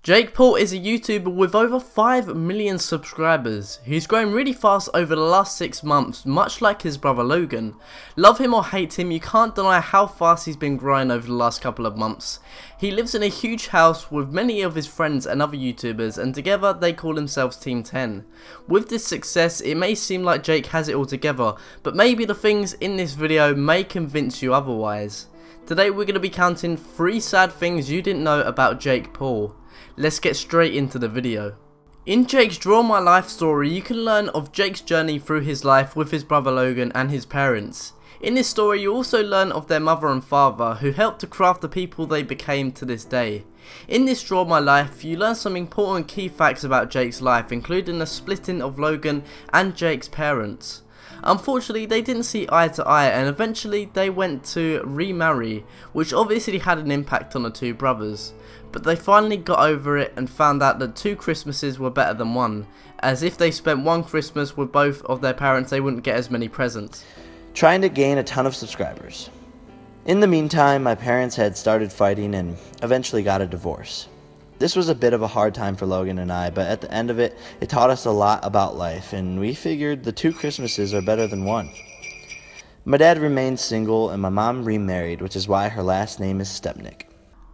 Jake Paul is a YouTuber with over 5 million subscribers. He's grown really fast over the last 6 months, much like his brother Logan. Love him or hate him, you can't deny how fast he's been growing over the last couple of months. He lives in a huge house with many of his friends and other YouTubers, and together they call themselves Team 10. With this success, it may seem like Jake has it all together, but maybe the things in this video may convince you otherwise. Today we're going to be counting 3 sad things you didn't know about Jake Paul. Let's get straight into the video. In Jake's Draw My Life story, you can learn of Jake's journey through his life with his brother Logan and his parents. In this story you also learn of their mother and father who helped to craft the people they became to this day. In this Draw My Life you learn some important key facts about Jake's life, including the splitting of Logan and Jake's parents. Unfortunately they didn't see eye to eye and eventually they went to remarry, which obviously had an impact on the two brothers. But they finally got over it and found out that 2 Christmases were better than 1, as if they spent 1 Christmas with both of their parents they wouldn't get as many presents. Trying to gain a ton of subscribers. In the meantime, my parents had started fighting and eventually got a divorce. This was a bit of a hard time for Logan and I, but at the end of it, it taught us a lot about life, and we figured the 2 Christmases are better than 1. My dad remained single and my mom remarried, which is why her last name is Stepnick.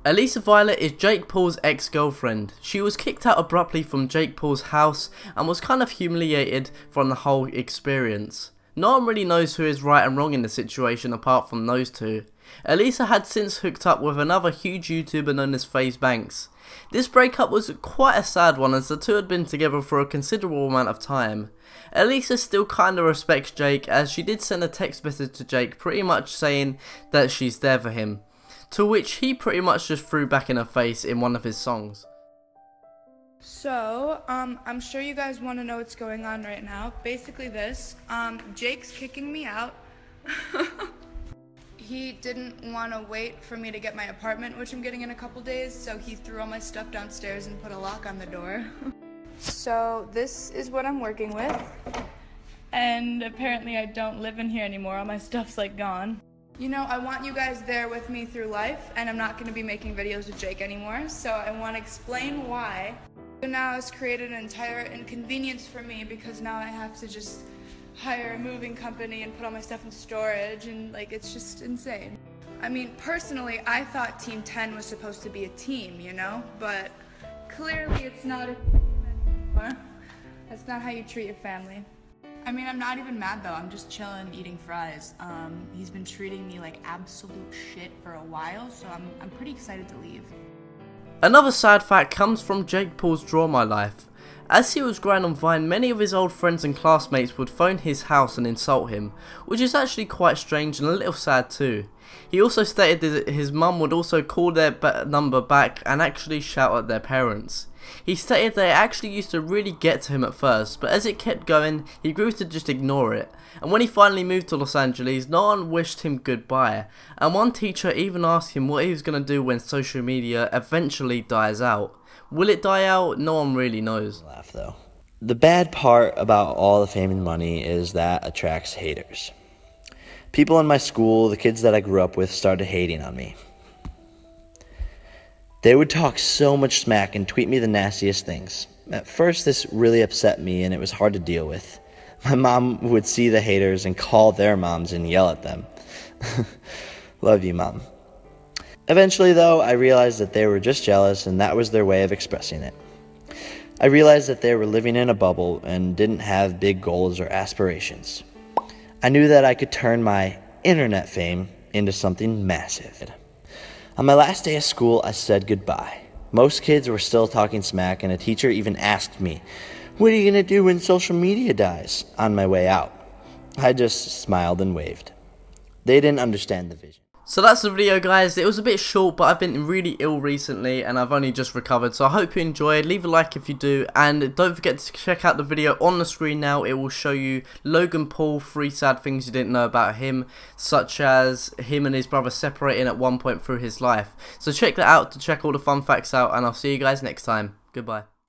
Elisa Violet is Jake Paul's ex-girlfriend. She was kicked out abruptly from Jake Paul's house and was kind of humiliated from the whole experience. No one really knows who is right and wrong in the situation apart from those two. Elisa had since hooked up with another huge YouTuber known as FaZe Banks. This breakup was quite a sad one as the two had been together for a considerable amount of time. Elisa still kinda respects Jake as she did send a text message to Jake pretty much saying that she's there for him, to which he pretty much just threw back in her face in one of his songs. So, I'm sure you guys want to know what's going on right now. Basically this, Jake's kicking me out. He didn't want to wait for me to get my apartment, which I'm getting in a couple days, so he threw all my stuff downstairs and put a lock on the door. So, this is what I'm working with. And apparently I don't live in here anymore, all my stuff's like gone. You know, I want you guys there with me through life, and I'm not going to be making videos with Jake anymore, so I want to explain why. So now it's created an entire inconvenience for me because now I have to just hire a moving company and put all my stuff in storage, and like it's just insane. I mean, personally, I thought Team 10 was supposed to be a team, you know, but clearly it's not a team anymore. That's not how you treat your family. I mean, I'm not even mad though, I'm just chilling, eating fries. He's been treating me like absolute shit for a while, so I'm pretty excited to leave. Another sad fact comes from Jake Paul's Draw My Life. As he was growing on Vine, many of his old friends and classmates would phone his house and insult him, which is actually quite strange and a little sad too. He also stated that his mum would also call their number back and actually shout at their parents. He stated that it actually used to really get to him at first, but as it kept going, he grew to just ignore it. And when he finally moved to Los Angeles, no one wished him goodbye, and one teacher even asked him what he was going to do when social media eventually dies out. Will it die out? No one really knows. Laugh though. The bad part about all the fame and money is that attracts haters. People in my school, the kids that I grew up with, started hating on me. They would talk so much smack and tweet me the nastiest things. At first this really upset me and it was hard to deal with. My mom would see the haters and call their moms and yell at them. Love you, Mom. Eventually though, I realized that they were just jealous and that was their way of expressing it. I realized that they were living in a bubble and didn't have big goals or aspirations. I knew that I could turn my internet fame into something massive. On my last day of school, I said goodbye. Most kids were still talking smack, and a teacher even asked me, "What are you going to do when social media dies?" on my way out. I just smiled and waved. They didn't understand the vision. So that's the video guys. It was a bit short, but I've been really ill recently and I've only just recovered, so I hope you enjoyed. Leave a like if you do, and don't forget to check out the video on the screen now. It will show you Logan Paul, 3 sad things you didn't know about him, such as him and his brother separating at one point through his life. So check that out to check all the fun facts out, and I'll see you guys next time. Goodbye.